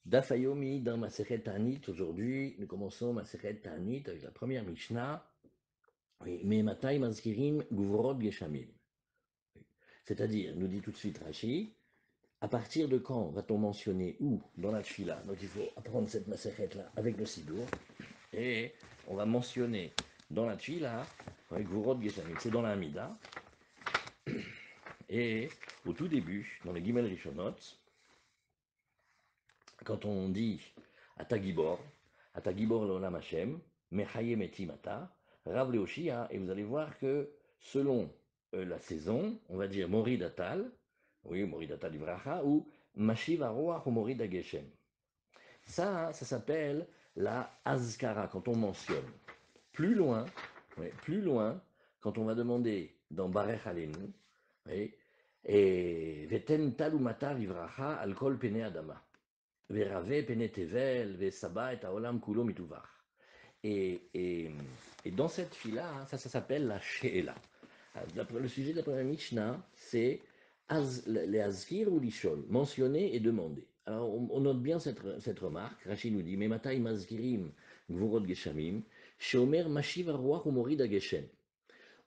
Daf Yomi dans Masechet Ta'anit. Aujourd'hui, nous commençons Masechet Ta'anit avec la première Mishnah. Oui, mais Matai Mazkirim Gvorod Geshamim. Oui. C'est-à-dire, nous dit tout de suite Rashi, à partir de quand va-t-on mentionner où dans la Tfila? Donc il faut apprendre cette Masechet-là avec le Sidour. Et on va mentionner dans la Tfila, Gvorod Geshamim, c'est dans la Hamida. Et au tout début, dans les Gimel Rishonot, quand on dit Atagibor l'Olam Hashem, Mechaye Metimata, Rav Leoshia, et vous allez voir que selon la saison, on va dire Morid Atal, oui, Morid Atal Ivracha, ou Mashiv Aroach ou Morid Ageshem. Ça s'appelle la Azkara, quand on mentionne. Plus loin, oui, plus loin, quand on va demander dans Barech Alenu, oui, et Veten Talumata Ivracha al Kol Pene Adama. Verave Penetevel, Vesaba et Aolam Kulo Mituvar. Et dans cette fila, ça s'appelle la She'ela. Le sujet de la première Mishnah, c'est les Azkir ou l'Ishol, mentionner et demander. Alors on note bien cette remarque. Rachid nous dit Mematai Mazkirim Gvurot Geshamim, Sheomer Mashiv Arwach ou Morid Ageshem.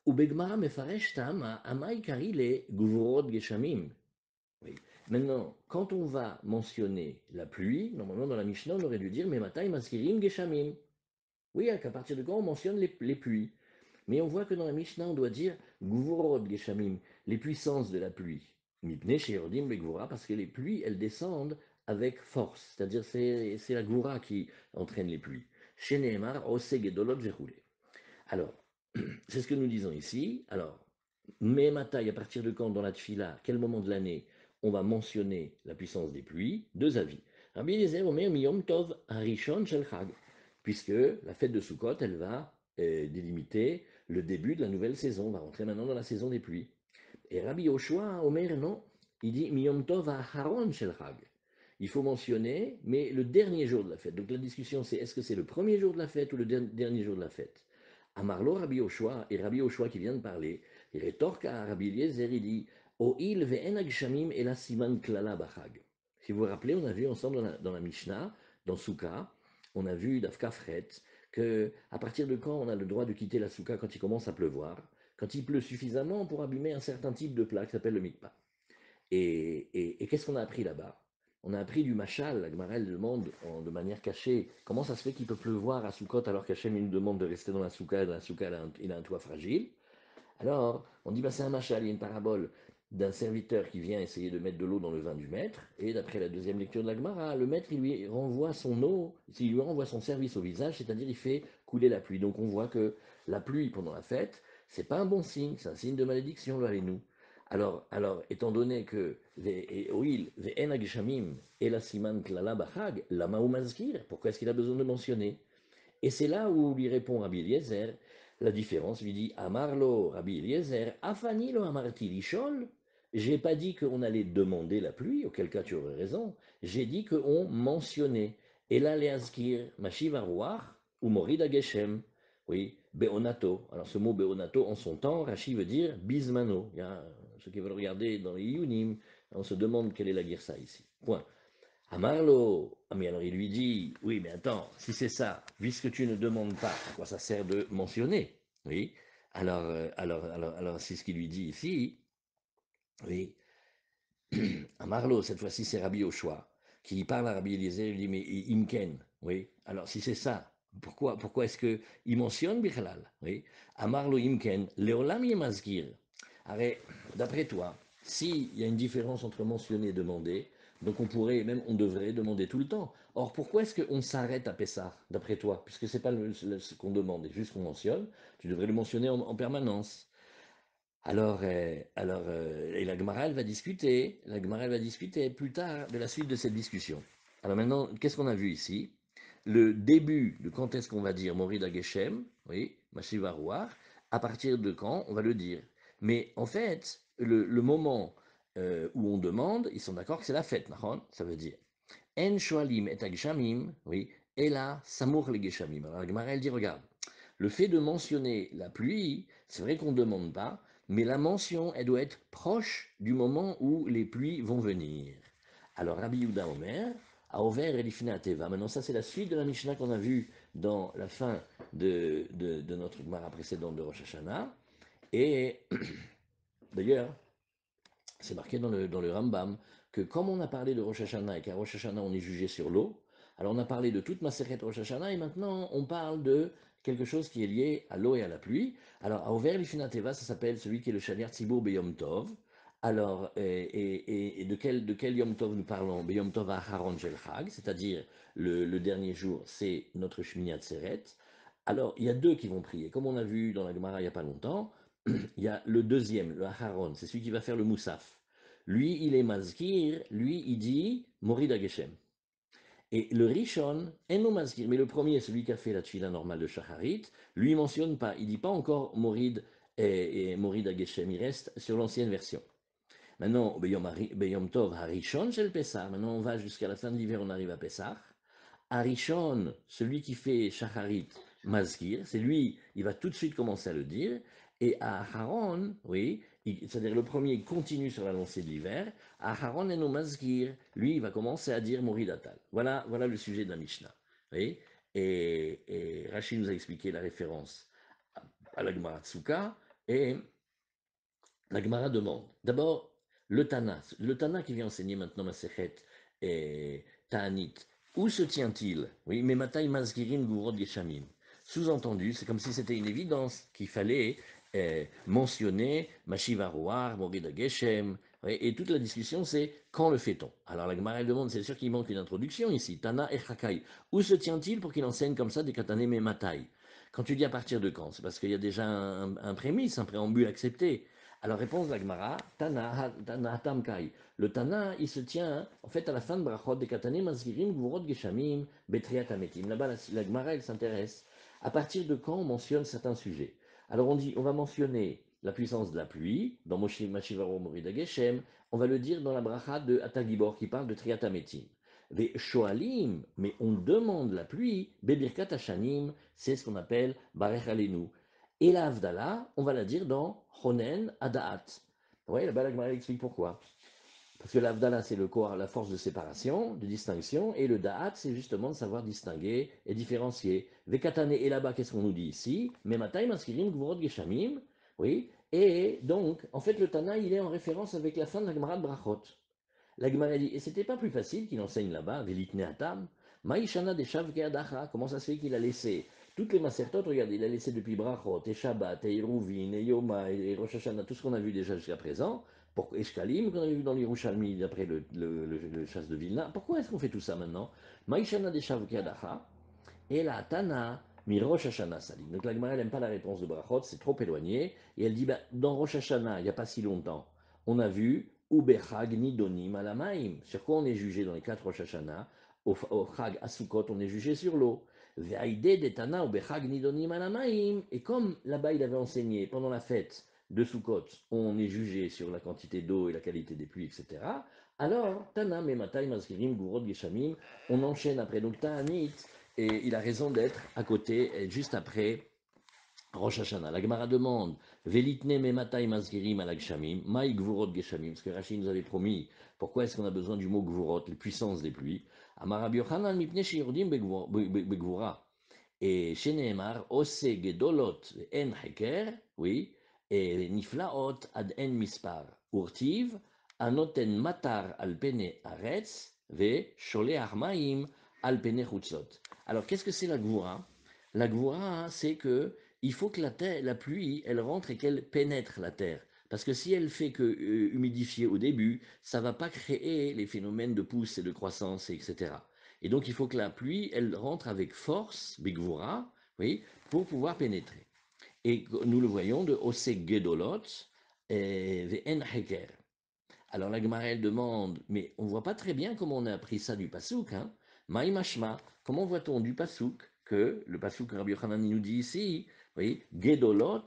Ubegmara Mefaresh Tam, Amai Kari le Gvurot Geshamim. Oui. Maintenant, quand on va mentionner la pluie, normalement dans la Mishnah, on aurait dû dire Mematai Maskirim Geshamim. Oui, à partir de quand on mentionne les pluies. Mais on voit que dans la Mishnah, on doit dire Gvurod Geshamim, les puissances de la pluie. Mipne Sheyordim Begvura, parce que les pluies, elles descendent avec force. C'est-à-dire, c'est la Goura qui entraîne les pluies. Sheneemar, Osegedolot Verroulé. Alors, c'est ce que nous disons ici. Alors, Mematai, à partir de quand dans la Tfila, quel moment de l'année on va mentionner la puissance des pluies? Deux avis. Rabbi Eliezer Omer Miyom Tov Harishon Shel Chag, puisque la fête de Sukkot, elle va délimiter le début de la nouvelle saison. On va rentrer maintenant dans la saison des pluies. Et Rabbi Yoshua Omer, non, il dit Miyom Tov Haron Shel Chag. Il faut mentionner, mais le dernier jour de la fête. Donc la discussion, c'est est-ce que c'est le premier jour de la fête ou le dernier jour de la fête? Amarlo Rabbi Yoshua, et Rabbi Yoshua qui vient de parler, il rétorque à Rabbi Eliezer, il dit O'il ve'en agshamim et la siman klala bachag. Si vous vous rappelez, on a vu ensemble dans la Mishnah, dans Souka, on a vu d'Afka Fret, que à partir de quand on a le droit de quitter la Souka quand il commence à pleuvoir, quand il pleut suffisamment pour abîmer un certain type de plat qui s'appelle le mikpa. Et qu'est-ce qu'on a appris là-bas? On a appris du machal, la Gemara elle demande de manière cachée comment ça se fait qu'il peut pleuvoir à Soukot alors qu'Hachem nous demande de rester dans la Souka, et dans la Souka il a un toit fragile. Alors, on dit, bah, c'est un machal, il y a une parabole d'un serviteur qui vient essayer de mettre de l'eau dans le vin du maître, et d'après la deuxième lecture de la Gemara, le maître, il lui renvoie son eau, il lui renvoie son service au visage, c'est-à-dire il fait couler la pluie. Donc on voit que la pluie pendant la fête, c'est pas un bon signe, c'est un signe de malédiction, là, nous. Alors, étant donné que Oil, Ve'en Agishamim, et la Siman Klala Bachag, la Mazkir, pourquoi est-ce qu'il a besoin de mentionner? Et c'est là où lui répond Rabbi Eliezer, la différence, lui dit Amarlo, Rabbi Eliezer, Afanilo Amarti Lishol. J'ai pas dit qu'on allait demander la pluie, auquel cas tu aurais raison. J'ai dit qu'on mentionnait. Et là, Leazkir, Mashiv Aruach, ou Morid Geshem. Oui, Beonato. Alors ce mot Beonato, en son temps, Rashi veut dire Bismano. Il y a ceux qui veulent regarder dans les Yunim, on se demande quelle est la girsa ici. Point. Amarlo, ah mais alors il lui dit, oui mais attends, si c'est ça, puisque tu ne demandes pas, à quoi ça sert de mentionner? Oui, alors c'est ce qu'il lui dit ici, oui, Amarlo, cette fois-ci c'est Rabbi Yoshua, qui parle à Rabbi Eliezer, il lui dit, mais Imken, oui, alors si c'est ça, pourquoi est-ce qu'il mentionne Bichalal? Oui, Amarlo Imken, Leolam Yemazgir. Arrête, d'après toi, s'il y a une différence entre mentionner et demander, donc on pourrait, même on devrait demander tout le temps. Or, pourquoi est-ce qu'on s'arrête à Pessah, d'après toi? Puisque ce n'est pas ce qu'on demande, c'est juste qu'on mentionne, tu devrais le mentionner en permanence. Et la Gemara, elle va discuter, plus tard de la suite de cette discussion. Alors maintenant, qu'est-ce qu'on a vu ici? Le début de quand est-ce qu'on va dire Morid Geshem, oui, Mashiva Ruach, à partir de quand on va le dire. Mais en fait, le moment où on demande, ils sont d'accord que c'est la fête, ça veut dire En shoalim et agshamim, oui, et là, samour le geshamim. Alors la Gemara, elle dit, regarde, le fait de mentionner la pluie, c'est vrai qu'on ne demande pas, mais la mention, elle doit être proche du moment où les pluies vont venir. Alors Rabbi Yehuda Omer, Aover Elifne Ateva. Maintenant, ça, c'est la suite de la Mishnah qu'on a vue dans la fin de notre Gemara précédente de Rosh Hashanah. Et d'ailleurs, c'est marqué dans le Rambam que comme on a parlé de Rosh Hashanah et qu'à Rosh Hashanah on est jugé sur l'eau, alors on a parlé de toute Masechet Rosh Hashanah et maintenant on parle de quelque chose qui est lié à l'eau et à la pluie. Alors à Over Lifnat Teva, ça s'appelle celui qui est le Shaliach Tzibur Beyom Tov. Alors, et de quel Yom Tov nous parlons? Beyom Tov Aharon Shel Chag, c'est-à-dire le dernier jour, c'est notre Shmini Atzeret. Alors, il y a deux qui vont prier. Comme on a vu dans la Gemara il n'y a pas longtemps, il y a le deuxième, le Aharon, c'est celui qui va faire le Moussaf. Lui, il est Mazkir, lui, il dit Morid Ageshem. Et le Rishon, Eno Mazkir, mais le premier, celui qui a fait la tchila normale de Shacharit, lui, il mentionne pas, il dit pas encore Morid et Morid Ageshem, il reste sur l'ancienne version. Maintenant, Beyom Tov Harishon Shel Pessah, maintenant on va jusqu'à la fin de l'hiver, on arrive à Pessah. Arishon, celui qui fait Shacharit Mazkir, c'est lui, il va tout de suite commencer à le dire. Et Aharon, oui, c'est-à-dire le premier, il continue sur la lancée de l'hiver. Aharon et no Mazkir, lui, il va commencer à dire Moridatal. Voilà le sujet de la Mishnah. Oui, et Rachid nous a expliqué la référence à la Gemara Tsuka. Et la Gemara demande, d'abord, le Tana qui vient enseigner maintenant Masechet et Ta'anit, où se tient-il? Oui, mais Matai Mazgirim Gurod Geshamim. Sous-entendu, c'est comme si c'était une évidence qu'il fallait mentionner Mashivaroar, Morida Geshem, oui, et toute la discussion c'est quand le fait-on? Alors la Gemara elle demande, c'est sûr qu'il manque une introduction ici, Tana et Chakai. Où se tient-il pour qu'il enseigne comme ça des katané mais Matai? Quand tu dis à partir de quand? C'est parce qu'il y a déjà un prémisse, un préambule accepté. Alors, réponse d'Agmara, Tana Tamkai. Le Tana, il se tient en fait à la fin de Brachot de Katanim, Mazgirim, Gvurot, Geshamim, Betriat Ametim. Là-bas, l'Agmara, elle s'intéresse. À partir de quand on mentionne certains sujets? Alors, on dit, on va mentionner la puissance de la pluie, dans Mashivaro Morida Geshem, on va le dire dans la bracha de Atagibor qui parle de Triat Ametim. Les Shoalim, mais on demande la pluie, Bebirkat Hashanim, c'est ce qu'on appelle Barech Alenu. Et la Havdalah, on va la dire dans Honen Adaat. Oui, là-bas, la Gemara explique pourquoi. Parce que la Havdalah, c'est le corps, la force de séparation, de distinction, et le Da'at, c'est justement de savoir distinguer et différencier. Vekatane, et là-bas, qu'est-ce qu'on nous dit ici Mematai, Maskirim, Gvurot, Geshamim. Oui, et donc, en fait, le Tana, il est en référence avec la fin de la Gemara de Brachot. La Gemara dit, et c'était pas plus facile qu'il enseigne là-bas, Velitne Atam, Maïshana de Adacha, comment ça se fait qu'il a laissé toutes les macertotes, regardez, il a laissé depuis Brachot, et Shabbat, et Iruvin, et Yoma, et Rosh Hashanah, tout ce qu'on a vu déjà jusqu'à présent, pour Eshkalim, qu'on a vu dans l'Irushalmi, d'après le chasse de Vilna. Pourquoi est-ce qu'on fait tout ça maintenant? Maïshana de Adacha, et la Tana, mi Rosh Hashanah Salim. Donc la Gemara n'aime pas la réponse de Brachot, c'est trop éloigné. Et elle dit, bah, dans Rosh Hashanah, il n'y a pas si longtemps, on a vu Ubechag Nidonim Alamaim. Sur quoi on est jugé dans les 4 Rosh Hashanah? Au Chag Asukot, on est jugé sur l'eau. Ve'aide de Tana Ubechag Nidonim Alamaim. Et comme là-bas il avait enseigné pendant la fête de Sukkot, on est jugé sur la quantité d'eau et la qualité des pluies, etc. Alors, Tana, Mematai, Mazkirim, Gurod, Geshamim, on enchaîne après. Donc, Ta'anit, et il a raison d'être à côté, juste après Rosh Hashanah. La Gemara demande Velitne mematai mazgirim al gshamim, maï gvurot geshamim, parce que Rachid nous avait promis. Pourquoi est-ce qu'on a besoin du mot gvurot, les puissances des pluies? Amar Yochanan mipne sheyurdim begvura. Et chez Nehemar, ose gedolot en heker, oui, et niflaot ad en mispar. Urtiv, anoten matar al pene aretz, ve shole armaim al pene chutzot. Alors, qu'est-ce que c'est la gvura? La gvura, c'est que il faut que la pluie, elle rentre et qu'elle pénètre la terre. Parce que si elle fait que humidifier au début, ça va pas créer les phénomènes de pousse et de croissance, etc. Et donc, il faut que la pluie, elle rentre avec force, Bigvura, oui, pour pouvoir pénétrer. Et nous le voyons de Osek Gedolot et Ve'en Heker. Alors la Gemara, elle demande, mais on ne voit pas très bien comment on a appris ça du Passouk. Hein? Maïmashma, comment voit-on du Passouk que le Passouk que Rabbi Yochanan nous dit ici, oui, Gedolot,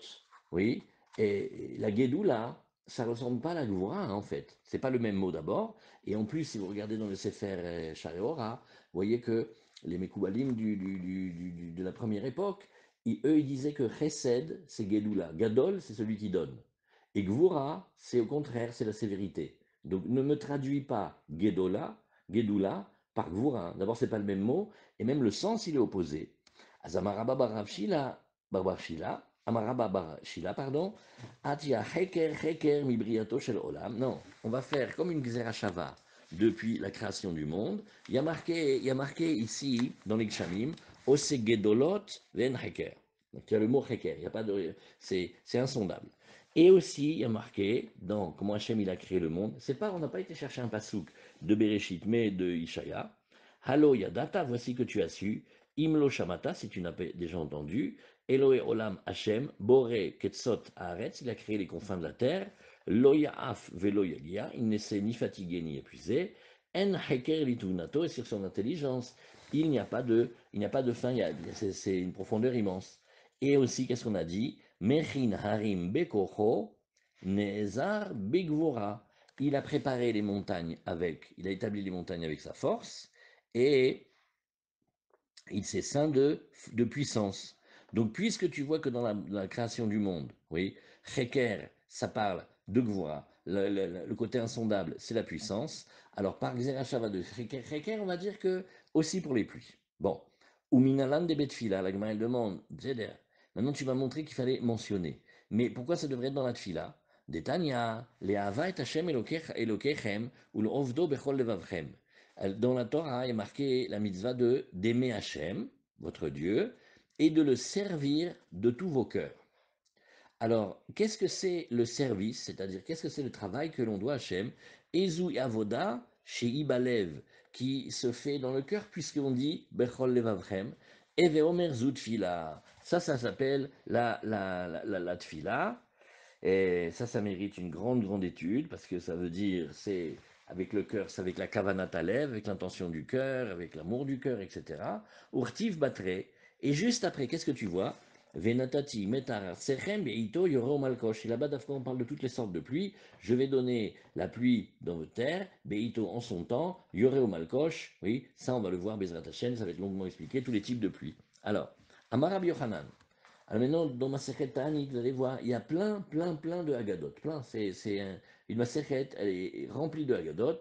oui, et la Gedoula, ça ne ressemble pas à la Gvoura hein, en fait. C'est pas le même mot d'abord. Et en plus, si vous regardez dans le Sefer Shareora, vous voyez que les Mekoubalim de la première époque, eux, ils disaient que Chesed, c'est Gedoula. Gadol, c'est celui qui donne. Et Gvura, c'est au contraire, c'est la sévérité. Donc ne me traduis pas Gedola, Gedoula par Gvura. D'abord, c'est pas le même mot, et même le sens, il est opposé. Azamaraba Baravshila, Barbarshila, Amaraba Barashila, pardon, Atia Heker Heker Mibriato Shel Olam. Non, on va faire comme une Gzerashava depuis la création du monde. Il y a marqué ici, dans les Kshamim, Osegedolot Ven Heker. Donc il y a le mot Heker, il y a pas de, c'est insondable. Et aussi, il y a marqué dans comment Hachem il a créé le monde. C'est pas, on n'a pas été chercher un pasouk de Bereshit, mais de Ishaya. Halo Yadata, voici que tu as su. Imlo Shamata, si tu n'as pas déjà entendu. Eloé Olam Hachem, Boré Ketzot Haaretz, il a créé les confins de la terre. Lo Ya'af Velo Yagia, il ne s'est ni fatigué ni épuisé. En Heker Litunato, et sur son intelligence, il n'y a pas de fin, c'est une profondeur immense. Et aussi, qu'est-ce qu'on a dit? Mechin Harim Bekocho, Nezar Begvora. Il a préparé les montagnes il a établi les montagnes avec sa force, et il s'est ceint de puissance. Donc, puisque tu vois que dans la création du monde, oui, Heker, ça parle de Gvora, le côté insondable, c'est la puissance. Alors, par Xerashava de Heker, Heker, on va dire que aussi pour les pluies. Bon, ou Minalan de Betfila, la Gemara elle demande, Zeder. Maintenant, tu vas montrer qu'il fallait mentionner. Mais pourquoi ça devrait être dans la Tfila? Detania, Le'ava et Hashem Elokechem, ou l'Ovdo Bechol Levavchem. Dans la Torah, il est marqué la mitzvah d'aimer Hachem, votre Dieu, et de le servir de tous vos cœurs. Alors, qu'est-ce que c'est le service, c'est-à-dire qu'est-ce que c'est le travail que l'on doit à Hachem? Ezu avoda chez Ibalev, qui se fait dans le cœur, puisqu'on dit Bechol levavchem, Eveomer zutfila. Ça s'appelle la tfila. Et ça mérite une grande, grande étude, parce que ça veut dire, c'est avec le cœur, c'est avec la kavanat alev, avec l'intention du cœur, avec l'amour du cœur, etc. Urtiv batre. Et juste après, qu'est-ce que tu vois? Venatati metar sechem beito yoro malkosh. Et là-bas, on parle de toutes les sortes de pluie. Je vais donner la pluie dans votre terre, beito en son temps, yore malkosh. Oui, ça, on va le voir, Bezrat Hashem, ça va être longuement expliqué, tous les types de pluie. Alors, Amarab Yochanan. Alors maintenant, dans ma Ta'anit, vous allez voir, il y a plein, plein, plein de Haggadot. Plein, une Masechet, elle est remplie de Haggadot.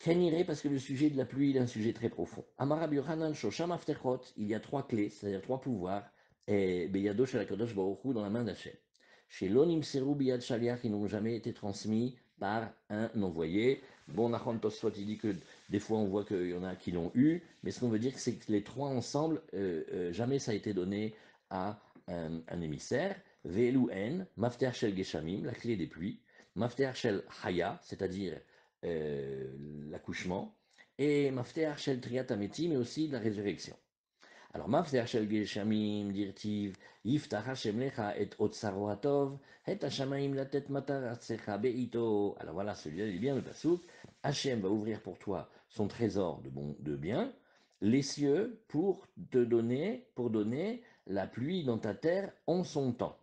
Keniré, parce que le sujet de la pluie est un sujet très profond. Amarab Yohanan Shosham Aftechot, il y a trois clés, c'est-à-dire trois pouvoirs, et Beyado Shalakodosh Baruch Hu dans la main d'Hachem. Chez l'Onim Seru Biyad Shaliach, ils n'ont jamais été transmis par un envoyé. Bon, Nachon Tosfot, il dit que des fois on voit qu'il y en a qui l'ont eu, mais ce qu'on veut dire, c'est que les trois ensemble, jamais ça a été donné à un émissaire. Ve'elu En, Mafter Shel Geshamim, la clé des pluies. Mafter Shel Haya, c'est-à-dire l'accouchement, et Mafter Shel Triat Ametim, mais aussi de la résurrection. Alors, Mafter Shel Geshamim, dirtiv, Yiftach Hashem Lecha et Otsaro Hatov, et Hashamaim Latet Mataratsecha Beito. Alors voilà, celui-là, il est bien le pasouk. Hachem va ouvrir pour toi son trésor de bien, les cieux pour donner la pluie dans ta terre en son temps.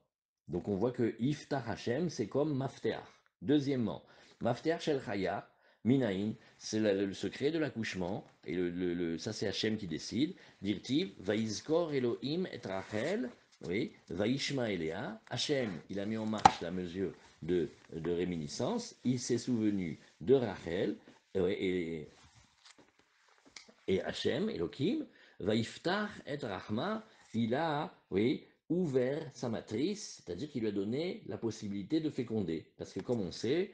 Donc on voit que Yiftach Hashem, c'est comme Mafter. Deuxièmement, Mafter Shel Chaya, Minaïn, c'est le secret de l'accouchement, et ça c'est Hachem qui décide. Dirtiv, Vaizkor Elohim et Rachel, oui, Vaishma Elea, Hachem, il a mis en marche la mesure de réminiscence, il s'est souvenu de Rachel, et Hachem, Elohim, Vaiftar et Rahma, il a, oui, ouvert sa matrice, c'est-à-dire qu'il lui a donné la possibilité de féconder. Parce que comme on sait,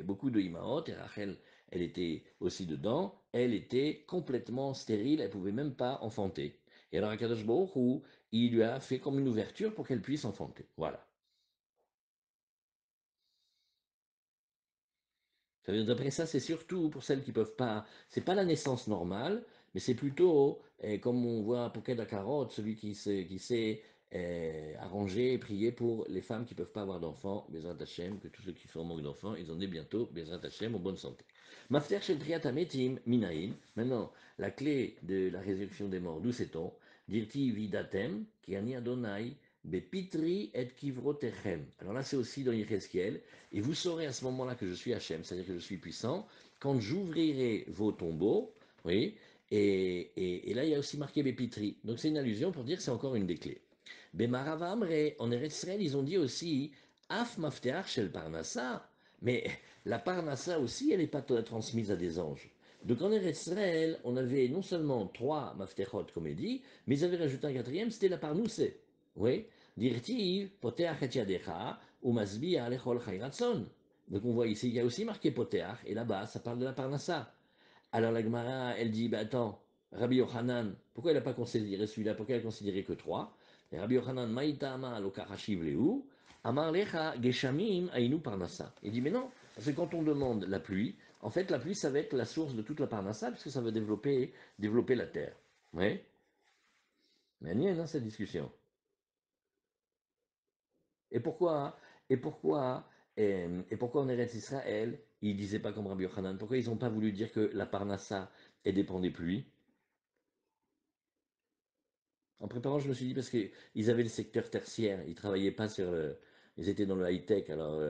beaucoup de Imaot, et Rachel, elle était aussi dedans, elle était complètement stérile, elle ne pouvait même pas enfanter. Et alors Akadosh Baruch Hu, il lui a fait comme une ouverture pour qu'elle puisse enfanter. Voilà. D'après ça, c'est surtout pour celles qui peuvent pas. C'est pas la naissance normale, mais c'est plutôt, comme on voit pour Poké Carotte, celui qui sait arranger et prier pour les femmes qui peuvent pas avoir d'enfants, Bezrat Hashem, que tous ceux qui sont en manque d'enfants, ils en aient bientôt, Bezrat Hashem, en bonne santé. Mafter Shel Triat Ametim, Minaïm. Maintenant, la clé de la résurrection des morts, d'où sait-on? Dirti Vidatem, qui ani Adonai, Bepitri et Kivrotechem. Alors là, c'est aussi dans Yechezkiel. Et vous saurez à ce moment-là que je suis Hachem, c'est-à-dire que je suis puissant, quand j'ouvrirai vos tombeaux, oui, et là il y a aussi marqué Bépitri. Donc c'est une allusion pour dire que c'est encore une des clés. Bemaravamre, en Eretz Israël, ils ont dit aussi Af mafteach shel parnassa, mais la parnassa aussi, elle n'est pas transmise à des anges. Donc en Eretz Israël, on avait non seulement 3 maftechot, comme il dit, mais ils avaient rajouté un quatrième, c'était la parnoussé. Oui. Dirtiv, poteach et yadecha, ou masbi alechol chayratson. Donc on voit ici, il y a aussi marqué poteach, et là-bas, ça parle de la parnassa. Alors la Gemara, elle dit, bah attends, Rabbi Yochanan, pourquoi il n'a pas considéré celui-là? Pourquoi il a considéré que 3? Et Rabbi Yochanan, maïta ama lokachashiv lehu, amar lecha geshamim ainu parnassa. Il dit, mais non, parce que quand on demande la pluie, en fait, la pluie, ça va être la source de toute la parnassa, puisque ça va développer la terre. Oui. Mais il y cette discussion. Et pourquoi, et pourquoi, et pourquoi en Eretz Israël, ils ne disaient pas comme Rabbi Yochanan? Pourquoi ils n'ont pas voulu dire que la parnassa, elle dépend des pluies? En préparant, je me suis dit, parce qu'ils avaient le secteur tertiaire, ils travaillaient pas sur le. Ils étaient dans le high-tech, alors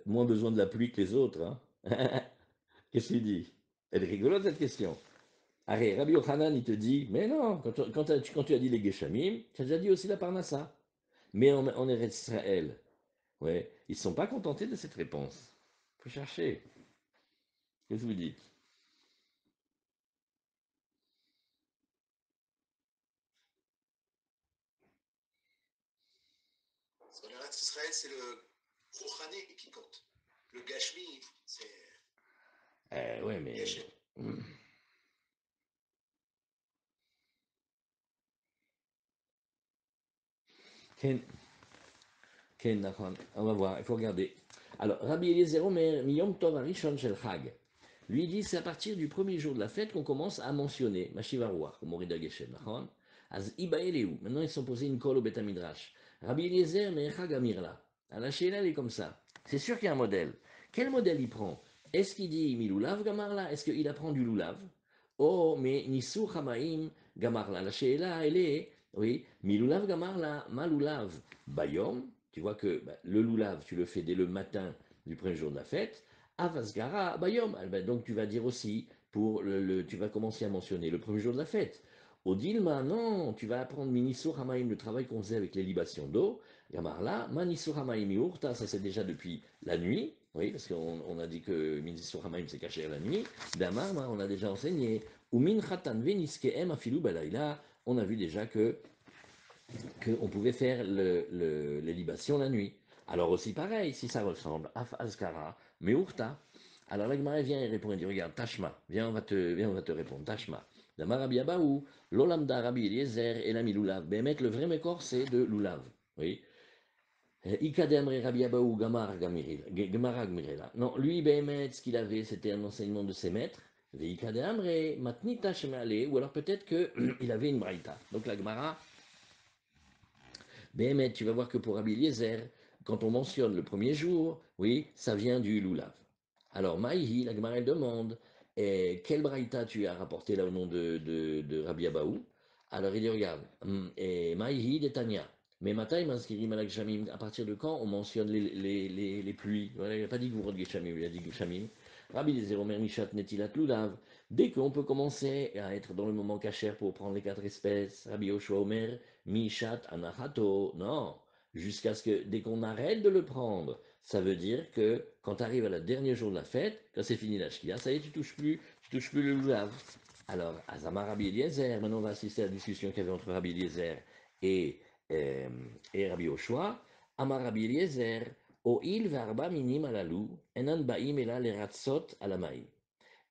moins besoin de la pluie que les autres. Hein. Qu'est-ce qu'il dit? Elle est rigolote cette question. Allez, Rabbi Yochanan, il te dit, mais non, quand tu as dit les Geshamim, tu as déjà dit aussi la Parnassa. Mais en Eretz Israël, ouais, ils ne sont pas contentés de cette réponse. Il faut chercher. Qu'est-ce que vous dites? Parce qu'en Israël, c'est le Rouhani qui compte. Le Gashmi, c'est Ouais, mais. Geshem. Ken, Ken, d'accord. On va voir, il faut regarder. Alors, Rabbi Eliezer Omer, Miyom Tov Arishon Shel Chag. Lui il dit c'est à partir du premier jour de la fête qu'on commence à mentionner Mashivarouach, comme Morida Geshem, d'accord? Az Iba Eleu. Maintenant, ils sont posés une colle au Beth Midrash. Rabbi Eliezer Mechag Amirla. À la Sheila, elle est comme ça. C'est sûr qu'il y a un modèle. Quel modèle il prend? Est-ce qu'il dit Milulav Gamarla? Est-ce qu'il apprend du Lulav? Oh, mais Nisou Hamaim Gamarla. La Sheila, elle est, oui, Milulav Gamarla, Malulav. Bayom, tu vois que bah, le Lulav, tu le fais dès le matin du premier jour de la fête. Avasgara Bayom. Ah ben, donc tu vas dire aussi, tu vas commencer à mentionner le premier jour de la fête. Odilma, non, tu vas apprendre Minisur Hamaim, le travail qu'on faisait avec les libations d'eau. Gamarla, Manisur Hamaim Yurta, ça c'est déjà depuis la nuit. Oui, parce qu'on a dit que Minisur Hamaim c'est caché à la nuit. Damar, on a déjà enseigné. Ou Min Khatan Veniskeem Afilu Balaila, on a vu déjà qu'on pouvait faire les libations la nuit. Alors aussi pareil, si ça ressemble à Azkara, mais Urta. Alors la Gemara vient et répond, il dit, regarde, Tashma, viens, on va te répondre, Tashma. Damar Rabbi Abaou, l'Olamda Rabbi Eliezer et l'ami Lulav. Bémet, le vrai mécor, c'est de Lulav. Oui. Ikademre Rabbi Abaou, Gamara Gmirela. Non, lui, Bémet, ce qu'il avait, c'était un enseignement de ses maîtres. Ikademre, Matnita Shemale, ou alors peut-être qu'il avait une braïta. Donc la Gemara, mais tu vas voir que pour Rabbi Eliezer, quand on mentionne le premier jour, oui, ça vient du Lulav. Alors, Maïhi, la Gemara elle demande, quel braïta tu as rapporté là au nom de Rabbi Abaou? Alors il dit, regarde, Maïhi de Tanya. Mais Matai Maskirim Malak Shamim, à partir de quand on mentionne les pluies? Voilà, il n'a pas dit Gourod Geshamim, il a dit Geshamim. Rabbi Eliezer Omer Mishat Netilat Lulav. Dès qu'on peut commencer à être dans le moment cachère pour prendre les 4 espèces, Rabbi Yoshua Omer, Mishat Anahato, non, jusqu'à ce que dès qu'on arrête de le prendre, ça veut dire que quand tu arrives à la dernier jour de la fête, quand c'est fini la shkia, ça y est, tu touches plus le lulav. Alors, Azamar Rabbi Eliezer, maintenant on va assister à la discussion qu'il y avait entre Rabbi Eliezer et, euh, et Rabbi Oshua. Amar Rabbi Eliezer, Oil varba minim alalou, enan baim ela leratzot alamaim.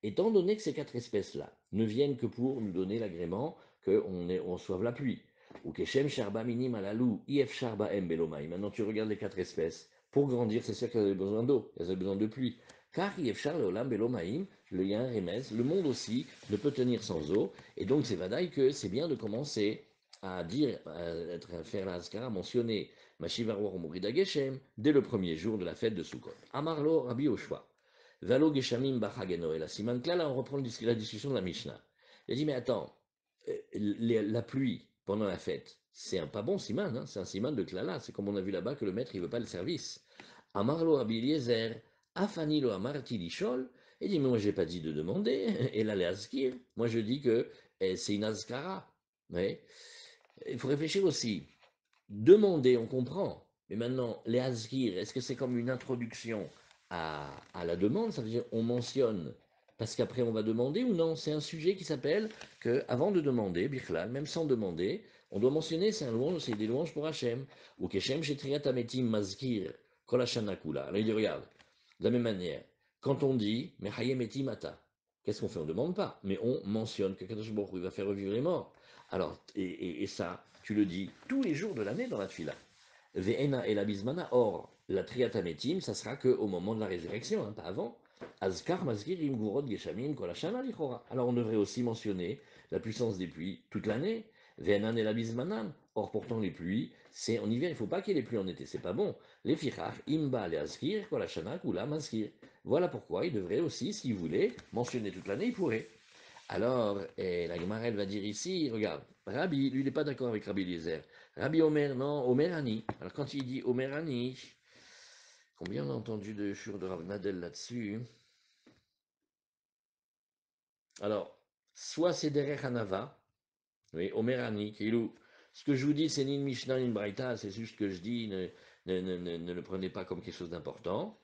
Étant donné que ces 4 espèces-là ne viennent que pour nous donner l'agrément qu'on reçoive la pluie, ou Keshem Sharba Minim Alalou, IF Sharba M Belomai. Maintenant, tu regardes les 4 espèces. Pour grandir, c'est sûr qu'elles avaient besoin d'eau, elles avaient besoin de pluie. Car IF Shar Leolam Belomaim, le Yin Remez, le monde aussi ne peut tenir sans eau. Et donc, c'est Vadaï que c'est bien de commencer à dire, à faire la Haskara, mentionner Mashivaror Morida Geshem dès le premier jour de la fête de Sukkot. Amarlo Rabbi Oshua. Valo Geshamim Bachageno. Et la Siman là, on reprend la discussion de la Mishnah. Il a dit, mais attends, la pluie pendant la fête, c'est un pas bon siman, hein, c'est un siman de klala. C'est comme on a vu là-bas que le maître, il veut pas le service. Amarlo Abiliezer, Afanilo Amarti Lishol. Il dit, mais moi, j'ai pas dit de demander. Et là, les Azkir, moi, je dis que c'est une Azkara. Ouais. Il faut réfléchir aussi. Demander, on comprend. Mais maintenant, les Azkir, est-ce que c'est comme une introduction à la demande? Ça veut dire on mentionne Parce qu'après on va demander ou non? C'est un sujet qui s'appelle que, avant de demander, Bichlal, même sans demander, on doit mentionner, c'est des louanges pour Hachem. Ou Keshem Shetriat Ametim Mazkir Kol Hashana Kula. Alors il dit, regarde, de la même manière, quand on dit Mechayem Etim Ata, qu'est-ce qu'on fait? On ne demande pas, mais on mentionne que Kadosh Baruch Hu va faire revivre les morts. Alors, et ça, tu le dis tous les jours de l'année dans la Tfila. Ve'ena el abizmana, or, la triatametim, ça sera qu'au moment de la résurrection, hein, pas avant. Azkar mazkirim gurod geshamim kolashana lichora. Alors on devrait aussi mentionner la puissance des pluies toute l'année. Ve'enan el abizmanan, or pourtant les pluies, c'est en hiver, il ne faut pas qu'il y ait les pluies en été, c'est pas bon. Les fichach, imba le azkir kolashana kula mazkir. Voilà pourquoi il devrait aussi, s'il voulait, mentionner toute l'année, il pourrait. Alors, la Gemara, elle va dire ici, regarde, Rabbi, lui, il n'est pas d'accord avec Rabbi Eliezer. Rabbi Omer, non, Omer Ani. Alors, quand il dit Omer Ani, combien on a entendu de Shur de Rav Nadel là-dessus? Alors, soit c'est Derech Hanava, oui, Omer Ani, Kilou. Ce que je vous dis, c'est ni une Mishnah, ni une Braïta, c'est juste que je dis, ne le prenez pas comme quelque chose d'important.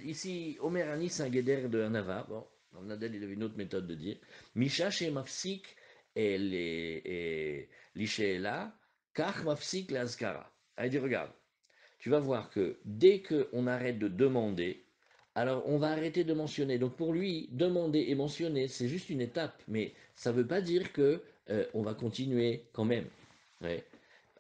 Ici, Omer Ani, c'est un guéder de Hanava. Bon, Nadel, il avait une autre méthode de dire. Misha chez Mafsik et l'Ishéla, Kach Mafsik le Azkara. Il dit, regarde, tu vas voir que dès qu'on arrête de demander, alors on va arrêter de mentionner. Donc pour lui, demander et mentionner, c'est juste une étape, mais ça ne veut pas dire que on va continuer quand même. Ouais.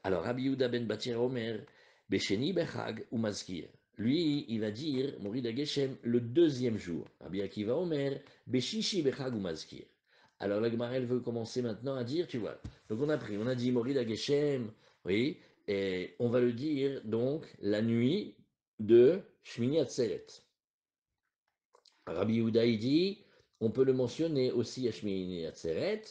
Alors, Rabbi Yehuda ben Batir Omer, Besheni Bechag ou Mazkir. Lui, il va dire, Morid Geshem, le deuxième jour. Rabbi Akiva Omer, Beshishi Bechag ou Mazkir. Alors, la Gemara, elle veut commencer maintenant à dire, tu vois. Donc, on a dit Morid Geshem, oui, et on va le dire, donc, la nuit de Shmini Atzeret. Rabbi Yehuda, il dit, on peut le mentionner aussi à Shmini Atzeret,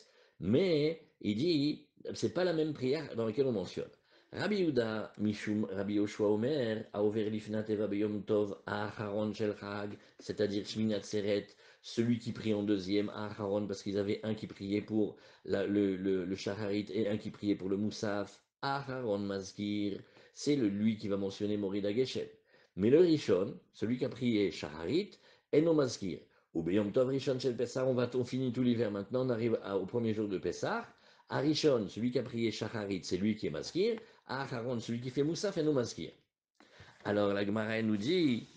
mais il dit, c'est pas la même prière dans laquelle on mentionne. Rabbi Yehuda, Mishum, Rabbi Yoshua Omer, a ouvert l'ifnat eva beyom tov, Aharon shel chag, c'est-à-dire Shmini Atzeret, celui qui prie en deuxième, Aharon, parce qu'ils avaient un qui priait pour le Shacharit et un qui priait pour le Moussaf, Aharon Mazkir, c'est lui qui va mentionner Morida Geshem. Mais le Rishon, celui qui a prié Shacharit, Eno Mazkir. Ou Beyom Tov Rishon Shel Pessah, on finit tout l'hiver maintenant, on arrive au premier jour de Pessah. À Rishon, celui qui a prié Shacharit, c'est lui qui est Mazkir. À Acharon, celui qui fait Moussaf, Eno Mazkir. Alors la Gemara nous dit,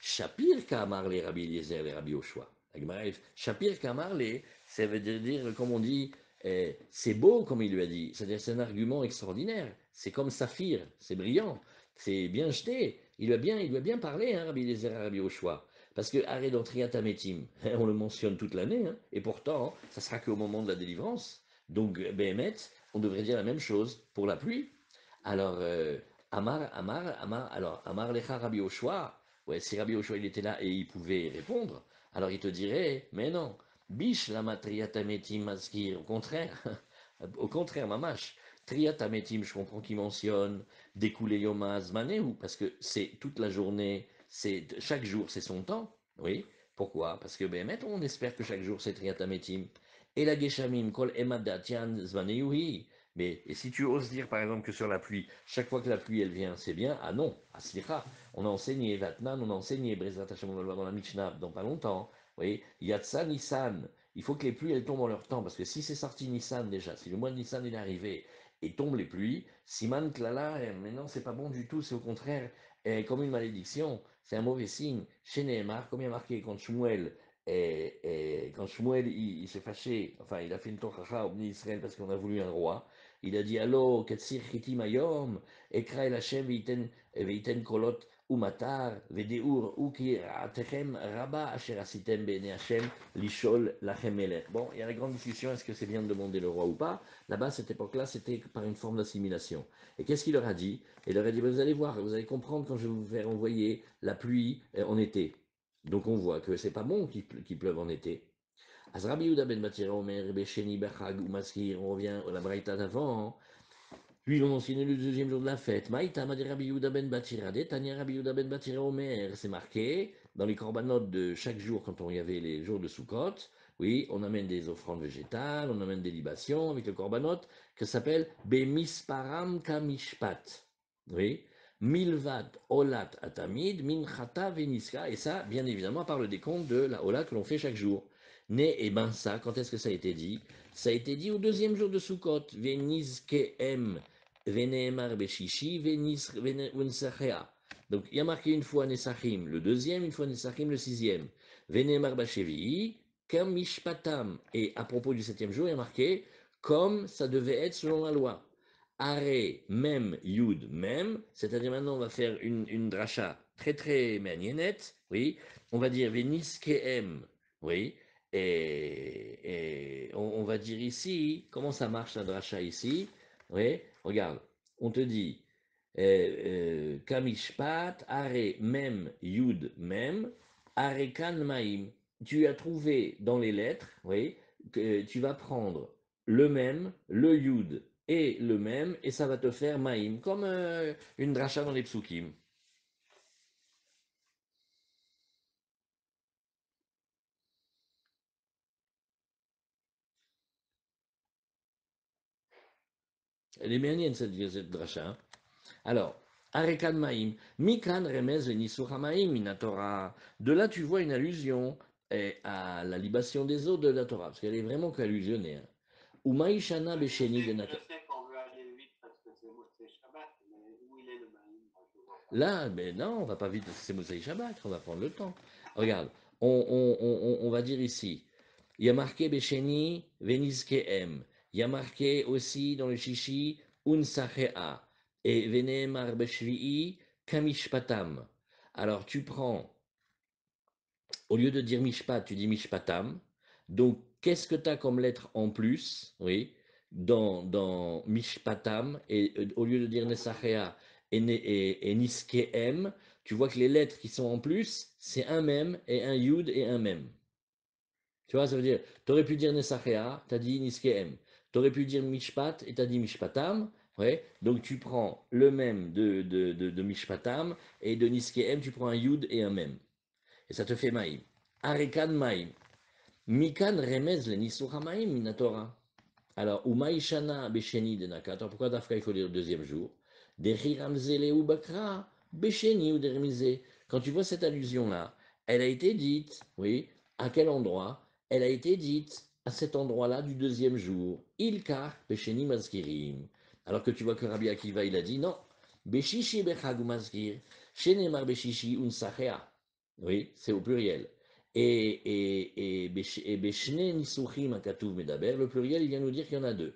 Shapir Kamar les Rabbi Eliezer, les Rabbi Oshua. La Gemara, Shapir Kamar les, ça veut dire, comme on dit, c'est beau comme il lui a dit. C'est-à-dire c'est un argument extraordinaire. C'est comme Saphir, c'est brillant, c'est bien jeté. Il lui a bien parlé, hein, Rabbi Eliezer, Rabbi Oshua. Parce que Arrêt Triatametim, on le mentionne toute l'année, hein, et pourtant, ça sera qu'au moment de la délivrance. Donc, Behemet, on devrait dire la même chose pour la pluie. Alors, Amar Lecha Rabbi Oshua, ouais, si Rabbi Oshua il était là et il pouvait répondre, alors il te dirait, mais non, Bish la matriatametim maskir, au contraire, mamash, triatametim, je comprends qu'il mentionne, découlé yomaz maneu, parce que c'est toute la journée, chaque jour c'est son temps, oui, pourquoi? Parce que, ben, on espère que chaque jour c'est triatametim, et la geshamim, kol emadatian zmaneuhi, mais et si tu oses dire par exemple que sur la pluie, chaque fois que la pluie elle vient, c'est bien, ah non, aslicha, on a enseigné Vatnan, on a enseigné Bezrat Hashem, on va le voir dans la Mishnah dans pas longtemps, vous voyez, Yatsa Nissan, il faut que les pluies elles tombent en leur temps, parce que si c'est sorti Nissan déjà, si le mois de Nissan il est arrivé et tombent les pluies, Siman Klala, mais non, c'est pas bon du tout, c'est au contraire comme une malédiction, c'est un mauvais signe. Chez Nehemar, comme il y a marqué quand Shmuel quand Shmuel il s'est fâché, enfin il a fait une tochacha au Bnei Israël parce qu'on a voulu un roi, il a dit Allo, Katsir Chitim Ayom, Ekra el Hashem veiten kolot umatar, vedeur uki atechem rabba asher asitem bene Hashem lishol lachem melech. Bon, il y a la grande discussion, est-ce que c'est bien de demander le roi ou pas? Là-bas, à cette époque-là, c'était par une forme d'assimilation. Et qu'est-ce qu'il leur a dit? Il leur a dit, vous allez voir, vous allez comprendre quand je vais vous faire envoyer la pluie en été. Donc on voit que c'est pas bon qu'il pleuve en été. Azrabi Yehuda ben Batira Omer, Besheni Bechag ou Maskir, on revient à la Braïta d'avant. Lui, ils ont mentionné le deuxième jour de la fête. Maïta Madi Rabbi Yehuda ben Batira, Tania Rabbi Yehuda ben Batira Omer. C'est marqué dans les corbanotes de chaque jour quand il y avait les jours de Sukkot. Oui, on amène des offrandes végétales, on amène des libations avec le korbanot, que s'appelle Bemisparam Kamishpat. Oui, Milvat Olat Atamid, Minchata Veniska, et ça, bien évidemment, par le décompte de la Ola que l'on fait chaque jour. Né, et ben ça, quand est-ce que ça a été dit? Ça a été dit au deuxième jour de Sukkot, Venizkeem, Veneemar Beshishi, Vensachea. Donc il y a marqué une fois Nesachim le deuxième, une fois Nesachim le sixième. Veneemar Bashevi, Kamishpatam. Et à propos du septième jour, il y a marqué comme ça devait être selon la loi. Are, même, Yud, même, c'est-à-dire maintenant on va faire une dracha très très maniennette, oui, on va dire Veniskeem, oui, et on va dire ici, comment ça marche la dracha ici, oui, regarde, on te dit Kamishpat, Are, même, Yud, même, Arekan, Maim, tu as trouvé dans les lettres, oui, que tu vas prendre le même, le Yud, et le même, et ça va te faire Maïm, comme une dracha dans les psukim. Elle est bien cette dracha. Hein. Alors, Arekan Maïm, Mikan Remez Nisura Maïm, Minatora. De là, tu vois une allusion à la libation des eaux de la Torah, parce qu'elle est vraiment qu'allusionnaire. Ou Maïshana Besheni de Naka. Là, mais non, on va pas vite, c'est Moussaï Shabbat, on va prendre le temps. Regarde, on va dire ici, il y a marqué Besheni Venizkeem. Il y a marqué aussi dans le Shishi Unsachea. Et Venemar Beshvi'i Kamishpatam. Alors tu prends, au lieu de dire Mishpat, tu dis Mishpatam. Donc qu'est-ce que tu as comme lettre en plus, oui, dans Mishpatam, et au lieu de dire Nesachea et Niskeem, tu vois que les lettres qui sont en plus, c'est un même et un Yud et un même. Tu vois, ça veut dire, tu aurais pu dire Nesachea, tu as dit Niskeem. Tu aurais pu dire Mishpat et tu as dit Mishpatam. Ouais. Donc tu prends le même de Mishpatam et de Niskeem, tu prends un Yud et un même. Et ça te fait Maïm. Arekan Maïm. Mikan remez le Nisura Maïm minatora. Alors, Umaishana Besheni de Nakator, pourquoi Dafka il faut dire le deuxième jour? Dechiramzele ou Bakra, Besheni ou Dermize. Quand tu vois cette allusion-là, elle a été dite, oui, à quel endroit? Elle a été dite à cet endroit-là du deuxième jour. Ilkar Besheni Mazkirim. Alors que tu vois que Rabbi Akiva, il a dit non. Beshishi Bechag Mazkir, Shenemar Beshishi Unsachea. Oui, c'est au pluriel. Et Beshne Nisuchim Akatuv Medaber, le pluriel, il vient nous dire qu'il y en a deux.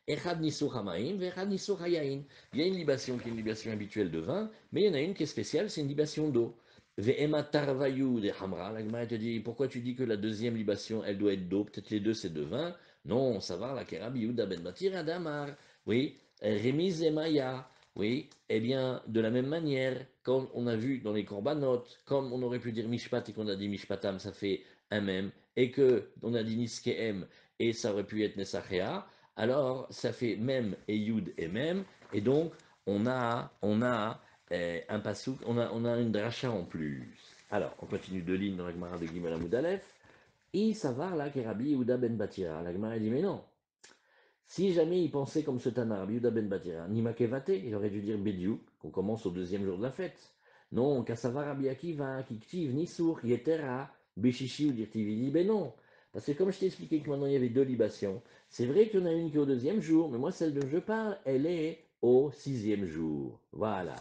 Echad Nisuch Hamaim, Vechad Nisuch Hayain. Il y a une libation qui est une libation habituelle de vin, mais il y en a une qui est spéciale, c'est une libation d'eau. Ve'ema Tarvayu de Hamra, la Gemara te dit, pourquoi tu dis que la deuxième libation, elle doit être d'eau? Peut-être les deux, c'est de vin. Non, ça va, la Kerabi Yuda Ben Batir Adamar. Oui, Remiz Emaya. Oui, eh bien, de la même manière, comme on a vu dans les corbanotes, comme on aurait pu dire mishpat et qu'on a dit mishpatam, ça fait un même, et que on a dit niskeem et ça aurait pu être nesachea, alors ça fait même et yud et même, et donc on a un pasouk, on a une dracha en plus. Alors, on continue deux lignes dans la Gemara de Gimel Amud Aleph. Et savar là, Kerabi Yehuda ben Batira. La Gemara dit, mais non, si jamais il pensait comme ce Tana, Rabbi Yehuda ben Batira, ni Makevate, il aurait dû dire Bediou, qu'on commence au deuxième jour de la fête. Non, Kassava Rabbi Akiva, Kiktiv, Nisur, Yetera, Beshishi ou Dirtivi, dit ben non. Parce que comme je t'ai expliqué que maintenant il y avait deux libations, c'est vrai qu'il y en a une qui est au deuxième jour, mais moi celle dont je parle, elle est au sixième jour. Voilà.